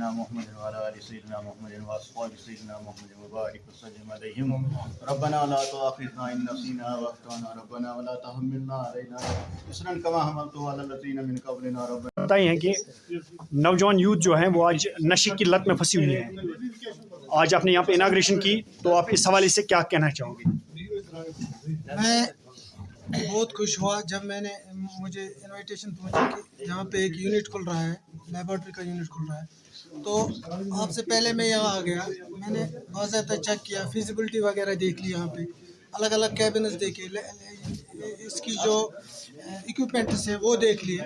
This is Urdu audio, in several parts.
سيدنا محمد وعلى آل سيدنا محمد وأصحاب سيدنا محمد وبارك وسلم عليهم ربنا لا تؤاخذنا إن نسينا وأخطأنا ربنا ولا تحملنا علينا إصرا كما حملته على الذين من قبلنا ربنا. بتائی ہیں کہ نوجوان یوتھ جو ہیں وہ آج نشے کی لت میں پھنسی ہوئی ہیں. آج آپ نے یہاں پہ اناگریشن کی تو آپ اس حوالے سے کیا کہنا چاہو گے؟ میں بہت خوش ہوا جب میں نے مجھے انویٹیشن پہنچا کہ یہاں پہ ایک یونٹ کھل رہا ہے، لیبارٹری کا یونٹ کھل رہا ہے. تو آپ سے پہلے میں یہاں آ گیا، میں نے باضابطہ چیک کیا، فیزیبلٹی وغیرہ دیکھ لی، یہاں پہ الگ الگ کیبنز دیکھے، اس کی جو ایکوپمنٹس ہیں وہ دیکھ لیے،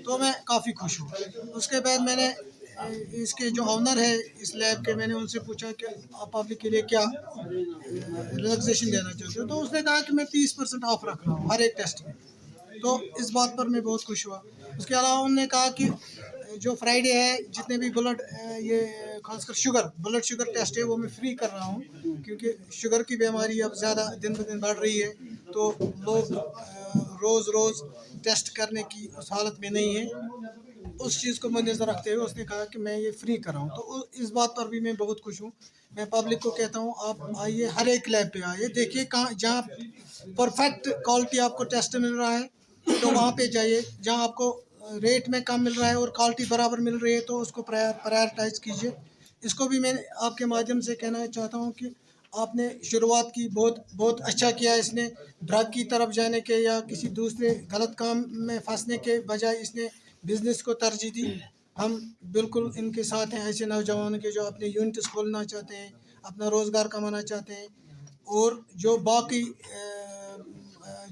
تو میں کافی خوش ہوں. اس کے بعد میں نے اس کے جو آنر ہے اس لیب کے، میں نے ان سے پوچھا کہ آپ پبلک کے لیے کیا ریلیکسیشن دینا چاہتے ہو، تو اس نے کہا کہ میں 30% آف رکھ رہا ہوں ہر ایک ٹیسٹ میں. تو اس بات پر میں بہت خوش ہوا. اس کے علاوہ انہوں نے کہا کہ جو فرائیڈے ہے جتنے بھی بلڈ یہ خاص کر بلڈ شوگر ٹیسٹ ہے وہ میں فری کر رہا ہوں، کیونکہ شوگر کی بیماری اب زیادہ دن بدن بڑھ رہی ہے، تو لوگ روز ٹیسٹ کرنے کی اس حالت میں نہیں ہیں. اس چیز کو مد نظر رکھتے ہوئے اس نے کہا کہ میں یہ فری کر رہا ہوں. تو اس بات پر بھی میں بہت خوش ہوں. میں پبلک کو کہتا ہوں آپ آئیے، ہر ایک لیب پہ آئیے، دیکھیے کہاں جہاں پرفیکٹ کوالٹی آپ کو ٹیسٹ مل رہا ہے تو وہاں پہ جائیے، جہاں آپ کو ریٹ میں کم مل رہا ہے اور کوالٹی برابر مل رہی ہے تو اس کو پرائرٹائز کیجیے. اس کو بھی میں آپ کے مادھیم سے کہنا چاہتا ہوں کہ آپ نے شروعات کی بہت اچھا کیا. اس نے ڈرگ کی طرف جانے کے یا کسی دوسرے غلط کام میں پھنسنے کے بجائے اس نے بزنس کو ترجیح دی. ہم بالکل ان کے ساتھ ہیں، ایسے نوجوانوں کے جو اپنے یونٹس کھولنا چاہتے ہیں، اپنا روزگار کمانا چاہتے ہیں. اور جو باقی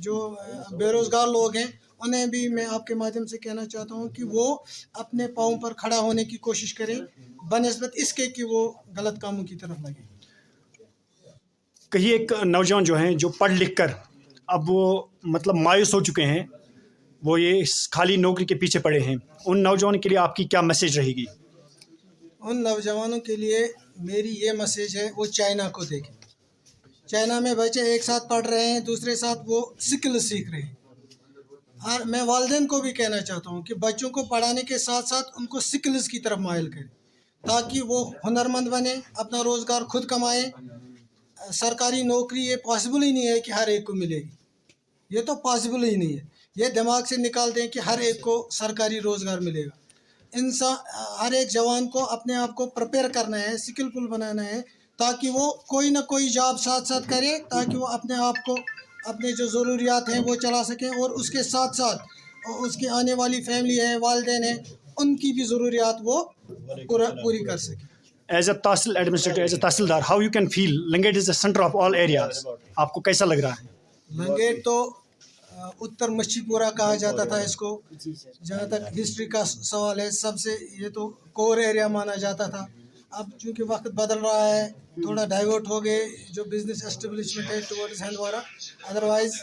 جو بے روزگار لوگ ہیں انہیں بھی میں آپ کے مادھیم سے کہنا چاہتا ہوں کہ وہ اپنے پاؤں پر کھڑا ہونے کی کوشش کریں بنسبت اس کے کہ وہ غلط کاموں کی طرف لگیں. کہیں ایک نوجوان جو ہیں جو پڑھ لکھ کر اب وہ مطلب مایوس ہو چکے ہیں، وہ یہ خالی نوکری کے پیچھے پڑے ہیں، ان نوجوانوں کے لیے آپ کی کیا میسیج رہے گی؟ ان نوجوانوں کے لیے میری یہ میسیج ہے، وہ چائنا کو دیکھیں. چائنا میں بچے ایک ساتھ پڑھ رہے ہیں، دوسرے ساتھ وہ سکل سیکھ رہے ہیں. اور میں والدین کو بھی کہنا چاہتا ہوں کہ بچوں کو پڑھانے کے ساتھ ساتھ ان کو سکلز کی طرف مائل کریں تاکہ وہ ہنرمند بنے، اپنا روزگار خود کمائیں. سرکاری نوکری یہ پاسبل ہی نہیں ہے کہ ہر ایک کو ملے گی، یہ تو پاسبل ہی نہیں ہے. یہ دماغ سے نکال دیں کہ ہر ایک کو سرکاری روزگار ملے گا. انسان ہر ایک جوان کو اپنے آپ کو پریپیئر کرنا ہے، سکلفل بنانا ہے تاکہ وہ کوئی نہ کوئی جاب ساتھ کرے، تاکہ وہ اپنے آپ کو اپنے جو ضروریات ہیں وہ چلا سکیں اور اس کے ساتھ ساتھ اس کی آنے والی فیملی ہے، والدین ہیں، ان کی بھی ضروریات وہ پوری کر سکیں. As a tehsil administrator, as a tehsildar, how you can feel لنگیٹ is the centre of all areas? آپ کو کیسا لگ رہا ہے؟ لنگیٹ تو اتر مچھی پورا کہا جاتا تھا اس کو، جہاں تک ہسٹری کا سوال ہے سب سے یہ تو کور ایریا مانا جاتا تھا. اب چونکہ وقت بدل رہا ہے تھوڑا ڈائیورٹ ہو گئے جو بزنس اسٹیبلشمنٹ ہے ٹورڈز ہندوارہ. ادروائز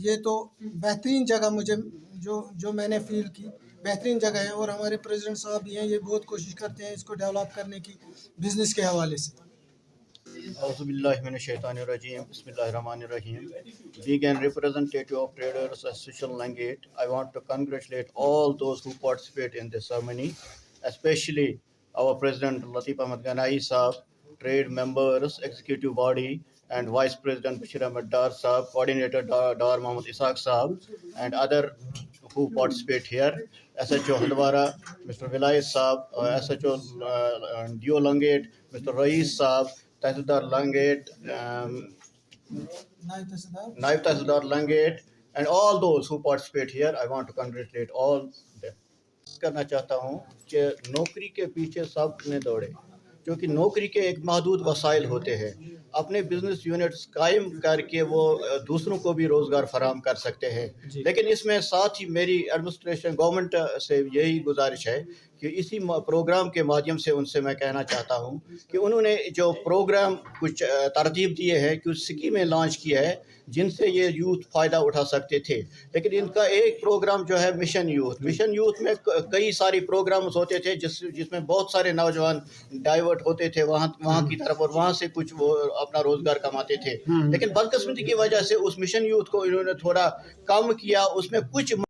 یہ تو بہترین جگہ مجھے جو میں نے فیل کی بہترین جگہ ہے، اور ہمارے پریزیڈنٹ صاحب بھی ہیں، یہ بہت کوشش کرتے ہیں اس کو ڈیولپ کرنے کی بزنس کے حوالے سے. اعوذ باللہ من الشیطان الرجیم بسم اللہ الرحمن الرحیم. Being a representative of Traders Association Langate, I want to congratulate all those who participate in this ceremony, especially our President Latif Ahmed Ganai Saab, trade members, executive body, and Vice President Bashir Ahmed Dar Saab, Coordinator Dar Mohammad Ishaq Saab, and other who participate here. SHO Hindwara, Mr. Vilayat Saab, SHO Dio Langate, Mr. Rais Saab, Tahsildar Langate, Naib Tahsildar Langate, and all those who participate here. I want to congratulate all them. کرنا چاہتا ہوں کہ نوکری کے پیچھے سب نے دوڑے، کیونکہ نوکری کے ایک محدود وسائل ہوتے ہیں. اپنے بزنس یونٹس قائم کر کے وہ دوسروں کو بھی روزگار فراہم کر سکتے ہیں. لیکن اس میں ساتھ ہی میری ایڈمنسٹریشن گورنمنٹ سے یہی گزارش ہے کہ اسی پروگرام کے مادھیم سے ان سے میں کہنا چاہتا ہوں کہ انہوں نے جو پروگرام کچھ ترتیب دیے ہیں، کچھ اسکیمیں لانچ کی ہے جن سے یہ یوتھ فائدہ اٹھا سکتے تھے. لیکن ان کا ایک پروگرام جو ہے مشن یوتھ میں کئی ساری پروگرامز ہوتے تھے جس میں بہت سارے نوجوان ڈائیورٹ ہوتے تھے وہاں کی طرف اور وہاں سے کچھ وہ اپنا روزگار کماتے تھے. لیکن بدقسمتی کی وجہ سے اس مشن یوتھ کو انہوں نے تھوڑا کم کیا. اس میں کچھ